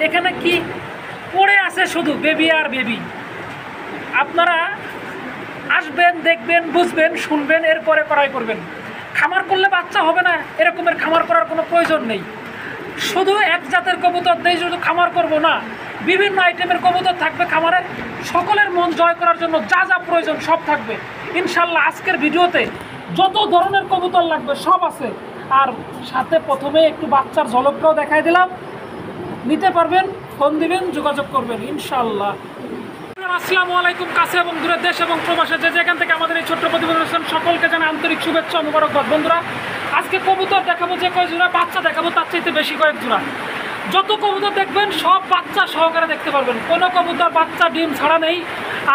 এখানে কি পড়ে আছে শুধু বেবি আর বেবি। আপনারা আসবেন, দেখবেন, বুঝবেন, শুনবেন, এরপরে ক্রয় করবেন। খামার করলে বাচ্চা হবে না এরকমের খামার করার কোনো প্রয়োজন নেই। শুধু এক জাতের কবুতর দিয়ে শুধু খামার করব না, বিভিন্ন আইটেমের কবুতর থাকবে খামারে। সকলের মন জয় করার জন্য যা যা প্রয়োজন সব থাকবে ইনশাল্লাহ। আজকের ভিডিওতে যত ধরনের কবুতর লাগবে সব আছে। আর সাথে প্রথমে একটু বাচ্চার ঝলকটাও দেখাই দিলাম। নিতে পারবেন, ফোন দিবেন, যোগাযোগ করবেন ইনশাল্লাহ। আসসালামু আলাইকুম। কাছে এবং দূরে, দেশ এবং প্রবাসে যে যেখান থেকে আমাদের এই ছোট্ট প্রতিবেদন সকলকে জানাই আন্তরিক শুভেচ্ছা ও মুবারকবাদ। বন্ধুরা, আজকে কবুতর দেখাবো যে কয় জোড়া, বাচ্চা দেখাবো তার চাইতে বেশি কয়েক জোড়া। যত কবুতর দেখবেন সব বাচ্চা সহকারে দেখতে পারবেন, কোনো কবুতর বাচ্চা ডিম ছাড়া নেই।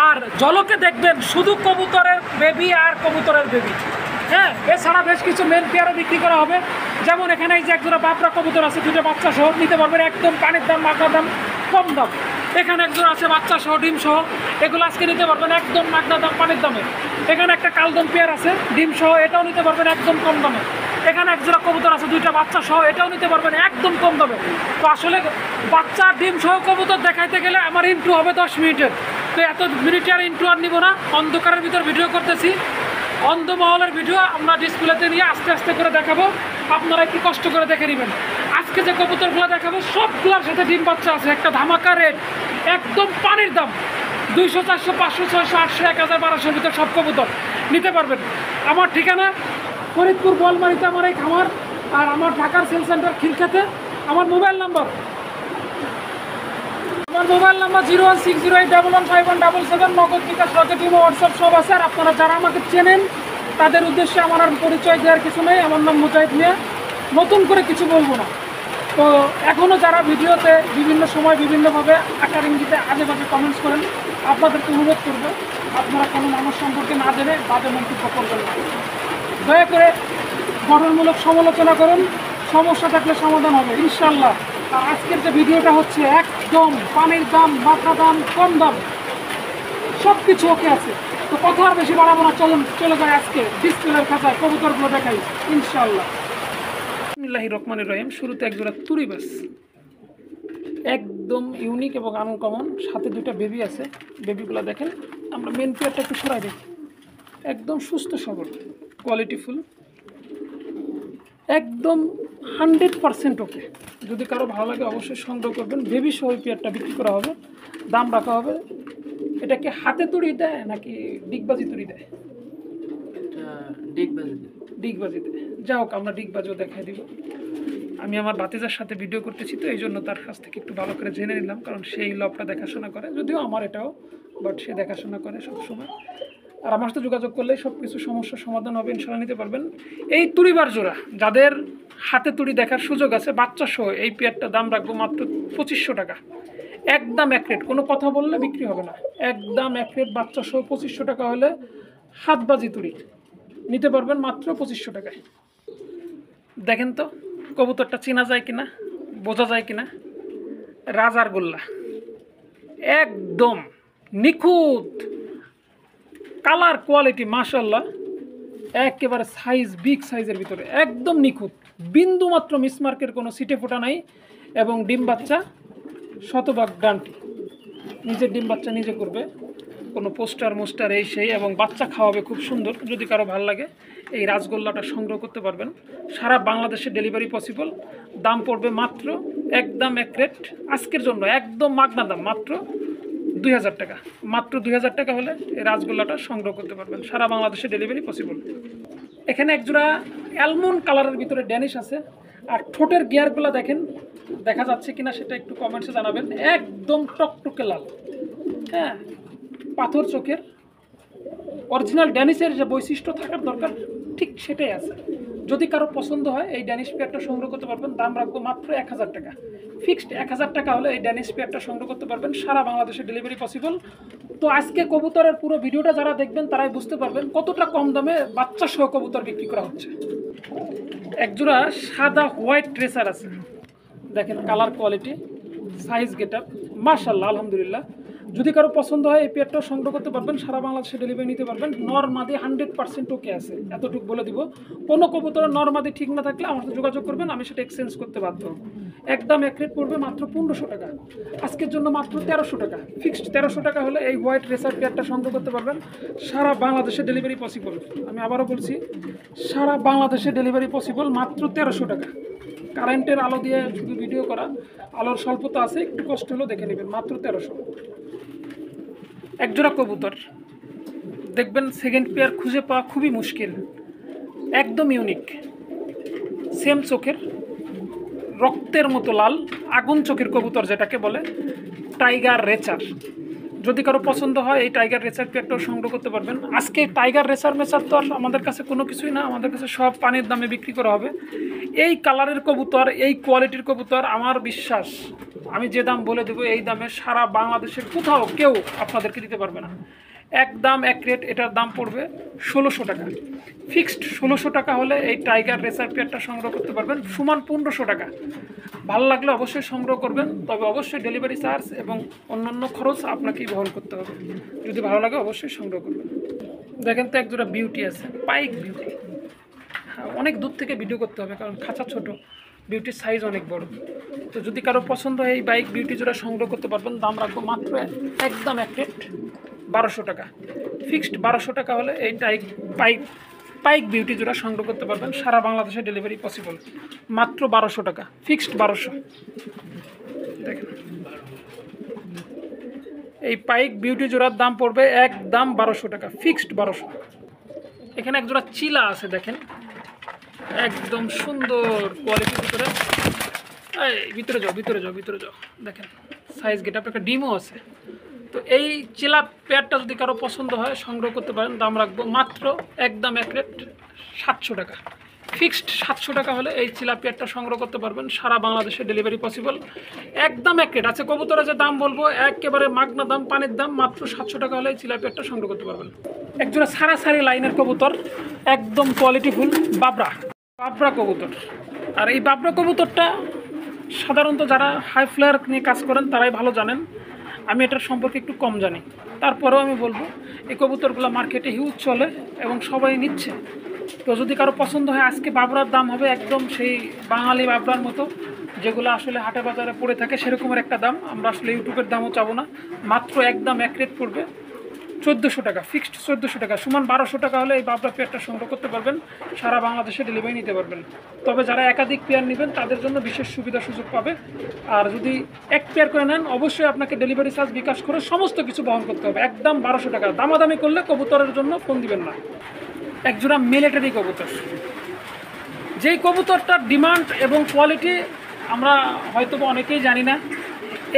আর ঝলকে দেখবেন শুধু কবুতরের বেবি আর কবুতরের বেবি। হ্যাঁ, এছাড়া বেশ কিছু মেন পেয়ারও বিক্রি করা হবে। যেমন এখানে এই যে এক জোড়া বাপরা কবুতর আছে, দুটো বাচ্চা সহ নিতে পারবেন একদম পানির দাম, মাখার দাম, কম দাম। এখানে একজন আছে বাচ্চা সহ ডিম সহ, এগুলো আজকে নিতে পারবেন একদম মাগনা দাম, পানির দামে। এখানে একটা কালদম পেয়ার আছে ডিম সহ, এটাও নিতে পারবেন একদম কম দামে। এখানে একজোড়া কবুতর আছে দুইটা বাচ্চা সহ, এটাও নিতে পারবেন একদম কম দামে। তো আসলে বাচ্চা ডিম সহ কবুতর দেখাইতে গেলে আমার ইন্ট্রো হবে 10 মিনিটের। তো এত মিনিটে আর ইন্ট্রো আর নিব না, অন্ধকারের ভিতর ভিডিও করতেছি। অন্ধমহলের ভিডিও আমরা ডিসপ্লেতে নিয়ে আস্তে আস্তে করে দেখাবো, আপনারা একটু কষ্ট করে দেখে নেবেন। আজকে যে কবুতরগুলো দেখাবো সবগুলোর সাথে ডিম বাচ্চা আছে, একটা ধামাকা রেট, একদম পানির দাম। 200, 400, 500, 600, 800, 1000, 1200 ভিতর সব কবুতর নিতে পারবেন। আমার ঠিকানা ফরিদপুর বোয়ালমারীতে আমার এই খামার, আর আমার ঢাকার সেল সেন্টার খিলখাতে। আমার মোবাইল নাম্বার 01608115177, নগদ বিকাশ, রকেট, ইমো, হোয়াটসঅ্যাপ সব আছে। আর আপনারা যারা আমাকে চেনেন তাদের উদ্দেশ্যে আমার আর পরিচয় দেওয়ার কিছু নেই। আমার নাম মুজাহিদ মিয়া, নতুন করে কিছু বলবো না। তো এখনও যারা ভিডিওতে বিভিন্ন সময় বিভিন্নভাবে আকার ইঙ্গিতে আজে বাজে কমেন্টস করেন, আপনাদেরকে অনুরোধ করবো আপনারা কোনো মানুষ সম্পর্কে না জেনে বাজে মন্তব্য করবেন না। দয়া করে গঠনমূলক সমালোচনা করুন, সমস্যা থাকলে সমাধান হবে ইনশাল্লাহ। আর আজকের যে ভিডিওটা হচ্ছে একদম পানির দাম, মাথা দাম, কম দাম, সব কিছু ওকে আছে। তো কথা আর বেশি বাড়াবো না, চলে যায় আজকে ডিসপ্লের খাতায় কবুতরগুলো দেখাই ইনশাল্লাহ। বিসমিল্লাহির রহমানির রহিম। শুরুতে একজোড়া তুরিবাস, একদম ইউনিক এবং আনকমন, সাথে দুটা বেবি আছে। বেবিগুলো দেখেন, আমরা মেন পেয়ারটা একটু সরাই দেখি। একদম সুস্থ সবল, কোয়ালিটিফুল, একদম 100% ওকে। যদি কারো ভালো লাগে অবশ্যই সংগ্রহ করবেন। বেবি সহ পেয়ারটা বিক্রি করা হবে, দাম রাখা হবে। এটাকে হাতে তুড়ি দেয় নাকি ডিগবাজি তুড়ি দেয়? ডিগবাজি দেয়। যা হোক, আমরা ডিগবাজিও দেখাই দিব। আমি আমার ভাতিজার সাথে ভিডিও করতেছি, তো এই জন্য তার কাছ থেকে একটু ভালো করে জেনে নিলাম, কারণ সেই লবটা দেখাশোনা করে, যদিও আমার এটাও, বাট সে দেখাশোনা করে সবসময়। আর আমার সাথে যোগাযোগ করলে সব কিছু সমস্যার সমাধান হবে ইনশাল্লাহ। নিতে পারবেন এই তুড়িবার জোড়া। যাদের হাতে তুড়ি দেখার সুযোগ আছে বাচ্চা সহ, এই পেয়ারটা দাম রাখবো মাত্র 2500 টাকা। একদম এক রেট, কোনো কথা বললে বিক্রি হবে না। একদম এক রেট, বাচ্চা সহ 2500 টাকা হলে হাতবাজি তুড়ি নিতে পারবেন মাত্র 2500 টাকায়। দেখেন তো কবুতরটা চেনা যায় কিনা, বোঝা যায় কিনা। রাজার গোল্লা, একদম নিখুঁত, কালার কোয়ালিটি মাশাআল্লাহ, একেবারে সাইজ, বিগ সাইজের ভিতরে একদম নিখুঁত, বিন্দু মাত্র মিসমার্কের কোনো সিটে ফোটা নাই। এবং ডিম বাচ্চা শতভাগ গ্যারান্টি, নিজের ডিম বাচ্চা নিজে করবে, কোনো পোস্টার মোস্টার এই সেই, এবং বাচ্চা খাওয়াবে খুব সুন্দর। যদি কারো ভালো লাগে এই রাজগোল্লাটা সংগ্রহ করতে পারবেন। সারা বাংলাদেশে ডেলিভারি পসিবল। দাম পড়বে মাত্র একদম এক রেট, আজকের জন্য একদম মাগনা দাম, মাত্র 2000 টাকা। মাত্র 2000 টাকা হলে এই রাজগোল্লাটা সংগ্রহ করতে পারবেন। সারা বাংলাদেশে ডেলিভারি পসিবল। এখানে একজোড়া অ্যালমন্ড কালারের ভিতরে ড্যানিশ আছে। আর ঠোঁটের গিয়ারগুলো দেখেন, দেখা যাচ্ছে কিনা সেটা একটু কমেন্টসে জানাবেন। একদম টকটকে লাল, হ্যাঁ, পাথর চোখের, অরিজিনাল ড্যানিশের যে বৈশিষ্ট্য থাকার দরকার ঠিক সেটাই আছে। যদি কারো পছন্দ হয় এই ড্যানিশ পেয়ারটা সংগ্রহ করতে পারবেন। দাম রাখবো মাত্র 1000 টাকা, ফিক্সড 1000 টাকা হলে এই ড্যানিশ পেয়ারটা সংগ্রহ করতে পারবেন। সারা বাংলাদেশে ডেলিভারি পসিবল। তো আজকে কবুতরের পুরো ভিডিওটা যারা দেখবেন তারাই বুঝতে পারবেন কতটা কম দামে বাচ্চা সহ কবুতর বিক্রি করা হচ্ছে। একজোড়া সাদা হোয়াইট ট্রেসার আছে, দেখেন colour quality, size get up মাশাআল্লাহ আলহামদুলিল্লাহ। যদি কারো পছন্দ হয় এই পেয়ারটাও সংগ্রহ করতে পারবেন। সারা বাংলাদেশে ডেলিভারি নিতে পারবেন। নরমাদি 100% ওকে আছে, এতটুকু বলে দিব। কোনো কবুতরের নরমাদি ঠিক না থাকলে আমার সাথে যোগাযোগ করবেন, আমি সেটা এক্সচেঞ্জ করতে বাধ্য হব। একদম এক রেট পড়বে মাত্র 1500 টাকা। আজকের জন্য মাত্র 1300 টাকা, ফিক্সড 1300 টাকা হলে এই হোয়াইট রেসার পেয়ারটা সংগ্রহ করতে পারবেন। সারা বাংলাদেশে ডেলিভারি পসিবল। আমি আবারও বলছি, সারা বাংলাদেশে ডেলিভারি পসিবল, মাত্র 1300 টাকা। কারেন্টের আলো দিয়ে শুধু ভিডিও করা, আলোর স্বল্পতা আছে, একটু কষ্ট হলেও দেখে নেবেন, মাত্র 1300। একজোড়া কবুতর দেখবেন সেকেন্ড পেয়ার খুঁজে পাওয়া খুবই মুশকিল, একদম ইউনিক, সেম চোখের, রক্তের মতো লাল, আগুন চোখের কবুতর যেটাকে বলে, টাইগার রেচার। যদি কারো পছন্দ হয় এই টাইগার রেচার পেয়ারটাও সংগ্রহ করতে পারবেন। আজকে টাইগার রেচার মেচার তো আর আমাদের কাছে কোনো কিছুই না, আমাদের কাছে সব পানির দামে বিক্রি করা হবে। এই কালারের কবুতর, এই কোয়ালিটির কবুতর, আমার বিশ্বাস আমি যে দাম বলে দেবো এই দামে সারা বাংলাদেশের কোথাও কেউ আপনাদেরকে দিতে পারবে না। একদম এক রেট, এটার দাম পড়বে 1600 টাকা, ফিক্সড 1600 টাকা হলে এই টাইগার রেসার পেয়ারটা সংগ্রহ করতে পারবেন, সমান 1500 টাকা। ভালো লাগলে অবশ্যই সংগ্রহ করবেন, তবে অবশ্যই ডেলিভারি চার্জ এবং অন্যান্য খরচ আপনাকেই বহন করতে হবে। যদি ভালো লাগে অবশ্যই সংগ্রহ করবেন। দেখেন তো একজোড়া বিউটি আছে, পাইক বিউটি। হ্যাঁ, অনেক দূর থেকে ভিডিও করতে হবে কারণ খাঁচা ছোট, বিউটির সাইজ অনেক বড়। তো যদি কারো পছন্দ হয় এই বাইক বিউটি জোড়া সংগ্রহ করতে পারবেন। দাম রাখবো মাত্র একদম এক রেট 1200 টাকা, ফিক্সড 1200 টাকা হলে এই পাইক বিউটি জোড়া সংগ্রহ করতে পারবেন। সারা বাংলাদেশে ডেলিভারি পসিবল, মাত্র 1200 টাকা, ফিক্সড 1200। দেখেন এই পাইক বিউটি জোড়ার দাম পড়বে একদম 1200 টাকা, ফিক্সড 1200। এখানে এক জোড়া চিলা আছে, দেখেন একদম সুন্দর কোয়ালিটির ভিতরে। এই ভিতরে যাও, ভিতরে যাও, ভিতরে যাও, দেখেন সাইজ গেট আপ, একটা ডিমও আছে। তো এই চিলা পেয়ারটা যদি কারো পছন্দ হয় সংগ্রহ করতে পারেন। দাম রাখবো মাত্র একদম এক রেট 700 টাকা, ফিক্সড 700 টাকা হলে এই চিলা পেয়ারটা সংগ্রহ করতে পারবেন। সারা বাংলাদেশে ডেলিভারি পসিবল, একদম এক রেট আছে। কবুতরে যে দাম বলবো একেবারে মাগনা দাম, পানির দাম, মাত্র 700 টাকা হলে এই চিলা পেয়ারটা সংগ্রহ করতে পারবেন। একজোড়া সারাসারি লাইনের কবুতর, একদম কোয়ালিটিফুল বাবরা কবুতর। আর এই বাবরা কবুতরটা সাধারণত যারা হাই ফ্লায়ার নিয়ে কাজ করেন তারাই ভালো জানেন, আমি এটার সম্পর্কে একটু কম জানি। তারপরেও আমি বলবো এই কবুতরগুলো মার্কেটে হিউজ চলে এবং সবাই নিচ্ছে। তো যদি কারো পছন্দ হয়, আজকে বাবরার দাম হবে একদম সেই বাঙালি বাবরার মতো, যেগুলো আসলে হাটে বাজারে পড়ে থাকে সেরকমের একটা দাম। আমরা আসলে ইউটিউবের দামও চাবো না, মাত্র একদম এক রেট পড়বে 1400 টাকা, ফিক্সড 1400 টাকা, সমান 1200 টাকা হলে এই বাবরা পেয়ারটা সংগ্রহ করতে পারবেন। সারা বাংলাদেশে ডেলিভারি নিতে পারবেন। তবে যারা একাধিক পেয়ার নেবেন তাদের জন্য বিশেষ সুবিধা সুযোগ পাবে। আর যদি এক পেয়ার করে নেন অবশ্যই আপনাকে ডেলিভারি চার্জ, বিকাশ করে সমস্ত কিছু বহন করতে হবে। একদম 1200 টাকা, দামাদামি করলে কবুতরের জন্য ফোন দিবেন না। একজোড়া মিলিটারি কবুতর, যেই কবুতরটার ডিমান্ড এবং কোয়ালিটি আমরা হয়তো অনেকেই জানি না।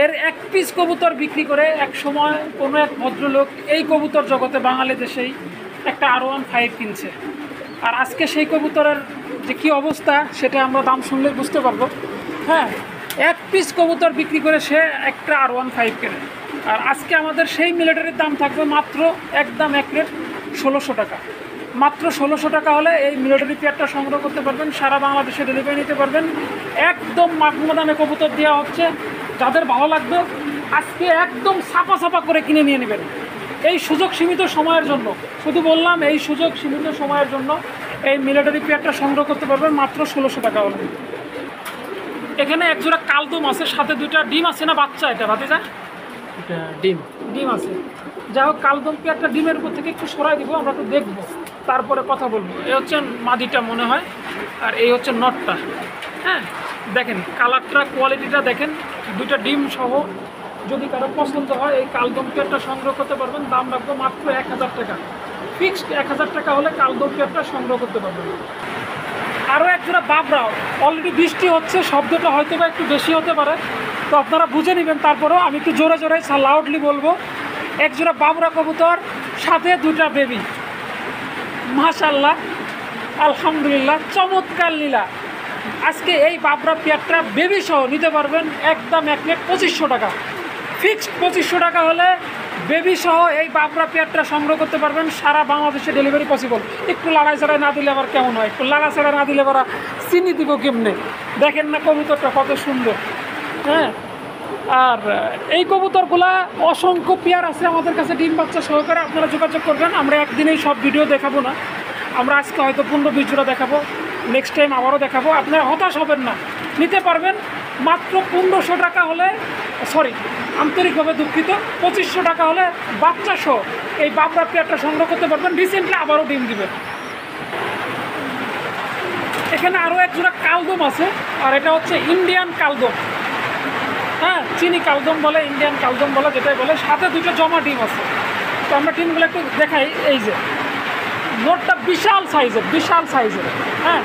এর এক পিস কবুতর বিক্রি করে এক সময় কোনো এক ভদ্রলোক এই কবুতর জগতে বাঙালি দেশেই একটা R15 কিনছে। আর আজকে সেই কবুতরের যে কী অবস্থা সেটা আমরা দাম শুনলে বুঝতে পারবো। হ্যাঁ, এক পিস কবুতর বিক্রি করে সে একটা R15 কেনে। আর আজকে আমাদের সেই মিলিটারির দাম থাকবে মাত্র একদম এক রেট 1600 টাকা, মাত্র 1600 টাকা হলে এই মিলিটারি পেয়ারটা সংগ্রহ করতে পারবেন। সারা বাংলাদেশে ডেলিভারি নিতে পারবেন। একদম মাগনা দামে কবুতর দেওয়া হচ্ছে। যাদের ভালো লাগবে আজকে একদম ছাপা করে কিনে নিয়ে নেবেন। এই সুযোগ সীমিত সময়ের জন্য, শুধু বললাম এই সুযোগ সীমিত সময়ের জন্য এই মিলিটারি পেয়ারটা সংগ্রহ করতে পারবেন মাত্র 1600 টাকা হলে। এখানে একজোড়া কালদম আছে, সাথে দুইটা ডিম আছে না বাচ্চা, এটা ভাতিজা ডিম আছে। যাই হোক, কালদম পেয়ারটা ডিমের উপর থেকে একটু সরাই দিব, আমরা একটু দেখবো, তারপরে কথা বলবো। এই হচ্ছে মাদিটা মনে হয়, আর এই হচ্ছে নটটা। হ্যাঁ, দেখেন কালারটা, কোয়ালিটিটা দেখেন, দুইটা ডিম সহ। যদি কারো পছন্দ হয় এই কালদম পেয়ারটা সংগ্রহ করতে পারবেন। দাম রাখবো মাত্র 1000 টাকা, ফিক্সড 1000 টাকা হলে কালদম পেয়ারটা সংগ্রহ করতে পারবেন। আরও একজোড়া বাবরাও, অলরেডি বৃষ্টি হচ্ছে, শব্দটা হয়তো বা একটু বেশি হতে পারে, তো আপনারা বুঝে নেবেন। তারপরেও আমি একটু জোরে লাউডলি বলবো। একজোড়া বাবরা কবুতর, সাথে দুটা বেবি, মাশাআল্লাহ, আলহামদুলিল্লাহ, চমৎকার লীলা। আজকে এই বাবরা পেয়ারটা বেবি সহ নিতে পারবেন একদম এক রেট 2500 টাকা, ফিক্সড 2500 টাকা হলে বেবি সহ এই বাবরা পেয়ারটা সংগ্রহ করতে পারবেন। সারা বাংলাদেশে ডেলিভারি পসিবল। একটু লাড়াই চাড়াই না দিলে আবার কেমন হয়, একটু লাড়া চাড়া না দিলে আবার চিনি দিব কেমনে? দেখেন না কবুতরটা কত সুন্দর। হ্যাঁ, আর এই কবুতরগুলা অসংখ্য পেয়ার আছে আমাদের কাছে ডিম বাচ্চা সহকারে। আপনারা যোগাযোগ করবেন। আমরা একদিনেই সব ভিডিও দেখাবো না, আমরা আজকে হয়তো 15-20 জোড়া দেখাবো, নেক্সট টাইম আবারও দেখাবো। আপনারা হতাশ হবেন না, নিতে পারবেন। মাত্র 1500 টাকা হলে, সরি আন্তরিকভাবে দুঃখিত, 2500 টাকা হলে বাচ্চা সহ এই বাবরা পেয়ারটা সংগ্রহ করতে পারবেন। রিসেন্টলি আবারও ডিম দিবে। এখানে আরও এক জোড়া কালদম আছে, আর এটা হচ্ছে ইন্ডিয়ান কালদম। হ্যাঁ, চিনি কালদম বলে, ইন্ডিয়ান কালদম বলে, যেটাই বলে। সাথে দুটো জমা ডিম আছে। তো আমরা ডিমগুলো একটু দেখাই। এই যে নোটটা বিশাল সাইজের। হ্যাঁ,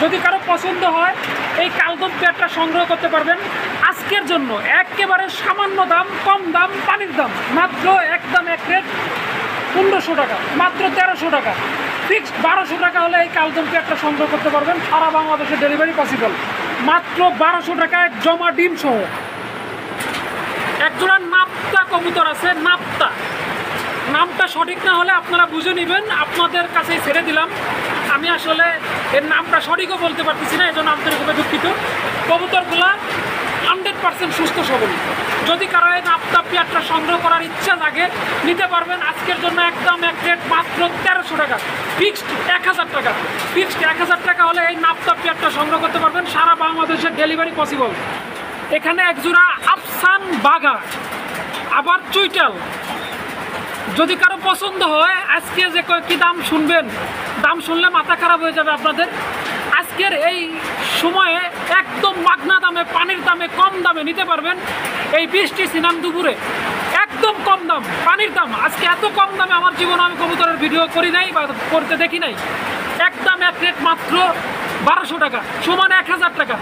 যদি কারো পছন্দ হয় এই কালদম পেয়ারটা সংগ্রহ করতে পারবেন। আজকের জন্য একেবারে সামান্য দাম, কম দাম, পানির দাম, মাত্র একদম এক রেট 1500 টাকা, মাত্র 1300 টাকা, ফিক্সড 1200 টাকা হলে এই কালদম পেয়ারটা সংগ্রহ করতে পারবেন। সারা বাংলাদেশে ডেলিভারি পসিবল। মাত্র 1200 টাকায় জমা ডিম সহ। একজোড়া নাপ্তা কবুতর আছে, নাপ্তা। নামটা সঠিক না হলে আপনারা বুঝে নেবেন, আপনাদের কাছেই ছেড়ে দিলাম। আমি আসলে এর নামটা সঠিকও বলতে পারতেছি না, এই জন্য আন্তরিকভাবে দুঃখিত। কবুতরগুলা 100% সুস্থ সবল। যদি কারো এই নাপ্তা পেয়ারটা সংগ্রহ করার ইচ্ছা থাকে নিতে পারবেন। আজকের জন্য একদম এক রেট, মাত্র 1300 টাকা, ফিক্সড 1000 টাকা। ফিক্সড 1000 টাকা হলে এই নাপ্তা পেয়ারটা সংগ্রহ করতে পারবেন। সারা বাংলাদেশের ডেলিভারি পসিবল। এখানে একজোড়া আফসান বাঘা, আবার চুইটাল। যদি কারো পছন্দ হয়, আজকে যে কী দাম শুনবেন, দাম শুনলে মাথা খারাপ হয়ে যাবে আপনাদের। আজকের এই সময়ে একদম মাগনা দামে, পানির দামে, কম দামে নিতে পারবেন। এই বৃষ্টি সিনান দুপুরে একদম কম দাম, পানির দাম। আজকে এত কম দামে আমার জীবনে আমি কবুতরের ভিডিও করি নাই বা করতে দেখি নাই। একদম এক রেট, মাত্র 1200 টাকা, সমান 1000 টাকা।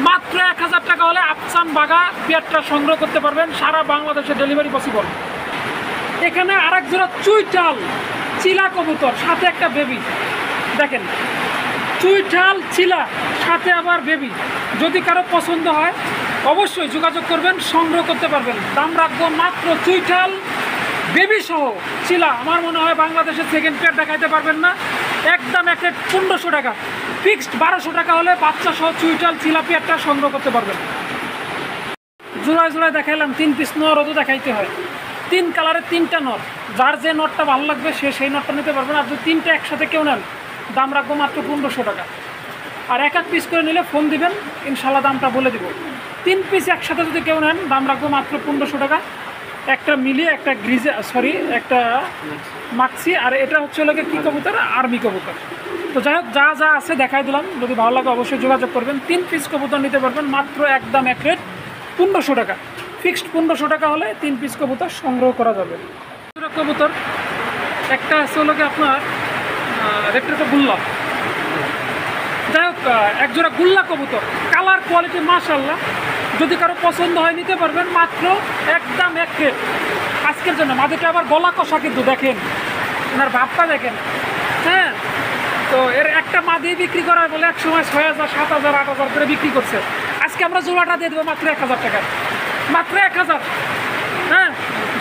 মাত্র 1000 টাকা হলে আফসান বাঘা পেয়ারটা সংগ্রহ করতে পারবেন। সারা বাংলাদেশে ডেলিভারি পসিবল। এখানে আরেক জোড়া চুইটাল চিলা কবুতর, সাথে একটা বেবি। দেখেন, চুইটাল চিলা, সাথে আবার বেবি। যদি কারো পছন্দ হয় অবশ্যই যোগাযোগ করবেন, সংগ্রহ করতে পারবেন। দাম রাখবো মাত্র চুইটাল বেবি সহ চিলা। আমার মনে হয় বাংলাদেশের সেকেন্ড পেয়ার দেখাইতে পারবেন না। একদম এক রেট 1500 টাকা, ফিক্সড 1200 টাকা হলে বাচ্চা সহ চুইটাল চিলা পেয়ারটা সংগ্রহ করতে পারবেন। জোড়ায় জোড়ায় দেখাইলাম, 3 পিস নরও তো দেখাইতে হয়। 3 কালারের 3টা নর। যার যে নটটা ভালো লাগবে সে সেই নটটা নিতে পারবেন। আর যদি 3টা একসাথে কেউ নেন, দাম রাখবো মাত্র 1500 টাকা। আর এক পিস করে নিলে ফোন দিবেন, ইনশাল্লাহ দামটা বলে দিব। 3 পিস একসাথে যদি কেউ নেন, দাম রাখবো মাত্র 1500 টাকা। একটা মিলিয়ে, একটা একটা মাক্সি, আর এটা হচ্ছে লোকে কী কবুতর, আর্মি কবুতর। তো যাই হোক, যা যা আছে দেখাই দিলাম। যদি ভালো লাগে অবশ্যই যোগাযোগ করবেন। 3 পিস কবুতর নিতে পারবেন মাত্র একদম এক রেট 1500 টাকা। ফিক্সড 1500 টাকা হলে 3 পিস কবুতর সংগ্রহ করা যাবে। কবুতর একটা আছে লোকে আপনার একটা গুল্লা। যাই হোক, একজোড়া গুল্লা কবুতর, কালার কোয়ালিটি মাশাআল্লাহ। যদি কারো পছন্দ হয় নিতে পারবেন, মাত্র একদম এক রেট আজকের জন্য। মাঝেটা আবার গলা কষা, কিন্তু দেখেন ওনার ভাবটা দেখেন। হ্যাঁ, তো এর একটা মাদি বিক্রি করার বলে এক সময় 6000, 7000, 8000 করে বিক্রি করছে। আজকে আমরা জোড়াটা দিয়ে দেবো মাত্র 1000 টাকা, মাত্র 1000। হ্যাঁ,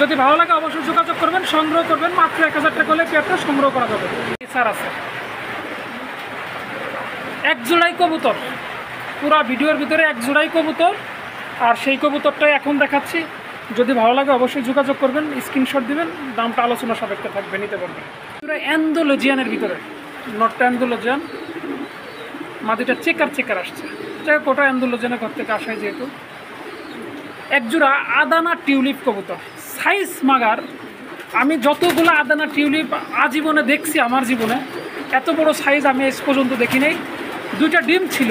যদি ভালো লাগে অবশ্যই যোগাযোগ করবেন, সংগ্রহ করবেন। মাত্র 1000 টাকা হলে পেয়ারটা সংগ্রহ করা যাবে। স্যার আছে এক জোড়াই কবুতর, পুরা ভিডিওর ভিতরে এক জোড়াই কবুতর, আর সেই কবুতরটাই এখন দেখাচ্ছি। যদি ভালো লাগে অবশ্যই যোগাযোগ করবেন, স্ক্রিনশট দিবেন, দামটা আলোচনা সাপেক্ষে থাকবে, নিতে পারবেন। পুরো অ্যান্ডোলজিয়ানের ভিতরে, নটটা অ্যান্ডোলজিয়ান, মাদিটা চেকার আসছে। যাই হোক, ওটা অ্যান্ডোলজিয়ানের ঘর থেকে আসায়। যেহেতু একজোড়া আদানা টিউলিপ কবুতর, সাইজ মাগার। আমি যতগুলো আদানা টিউলিপ আজীবনে দেখছি, আমার জীবনে এত বড় সাইজ আমি আজ পর্যন্ত দেখি নাই। 2টা ডিম ছিল,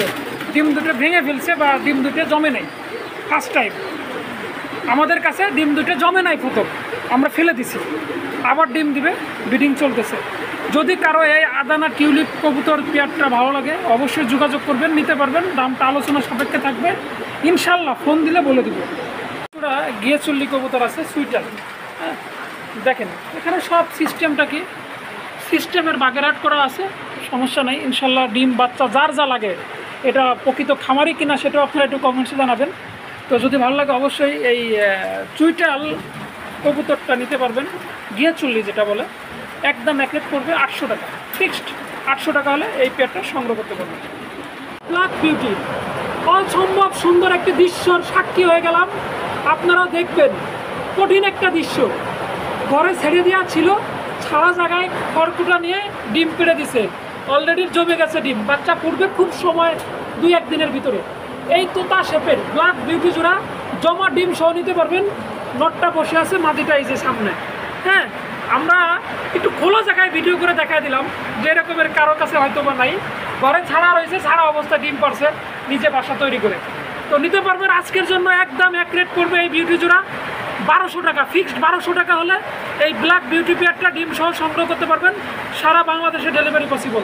ডিম 2টো ভেঙে ফেলছে, বা ডিম 2টো জমে নেই। ফার্স্ট টাইম আমাদের কাছে ডিম 2টো জমে নাই, প্রথম আমরা ফেলে দিছি, আবার ডিম দিবে, ব্রিডিং চলতেছে। যদি কারো এই আদানা টিউলিপ কবুতর পেয়ারটা ভালো লাগে অবশ্যই যোগাযোগ করবেন, নিতে পারবেন। দামটা আলোচনা সাপেক্ষে থাকবে, ইনশাল্লাহ ফোন দিলে বলে দিব। ওরা গিয়ে চল্লি কবুতর আছে, সুইটার। হ্যাঁ, দেখেন এখানে সব সিস্টেমটা কি, সিস্টেমের বাগেরহাট করা আছে, সমস্যা নেই। ইনশাল্লাহ ডিম বাচ্চা যার যা লাগে, এটা প্রকৃত খামারি কিনা সেটাও আপনারা একটু কমেন্টসে জানাবেন। তো যদি ভালো লাগে অবশ্যই এই চুইটাল কবুতরটা নিতে পারবেন। গিয়ে চল্লি যেটা বলে, একদম এক রেট পড়বে 800 টাকা, ফিক্সড 800 টাকা হলে এই পেয়ারটা সংগ্রহ করতে পারবেন। ব্ল্যাক বিউটি, অসম্ভব সুন্দর একটি দৃশ্যর সাক্ষী হয়ে গেলাম। আপনারাও দেখবেন, কঠিন একটা দৃশ্য। ঘরে ছেড়ে দেওয়া ছিল, সারা জায়গায় খড়কুটা নিয়ে ডিম পেড়ে দিছে, অলরেডি জমে গেছে ডিম। বাচ্চা পড়বে খুব সময়, 2-1 দিনের ভিতরে। এই তোতা শেপের ব্ল্যাক বিউটি জোড়া জমা ডিম সহ নিতে পারবেন। নটটা বসে আছে, মাদিটা এই যে সামনে। হ্যাঁ, আমরা একটু খোলা জায়গায় ভিডিও করে দেখাই দিলাম, যে এরকমের কারোর কাছে হয়তো বা নাই, ঘরে ছাড়া রয়েছে, ছাড়া অবস্থায় ডিম পারছে নিজে বাসা তৈরি করে। তো নিতে পারবেন আজকের জন্য একদম এক রেট পড়বে এই বিউটি জোড়া 1200 টাকা, ফিক্সড 1200 টাকা হলে এই ব্ল্যাক বিউটি পেয়ারটা ডিম সহ সংগ্রহ করতে পারবেন। সারা বাংলাদেশে ডেলিভারি পসিবল।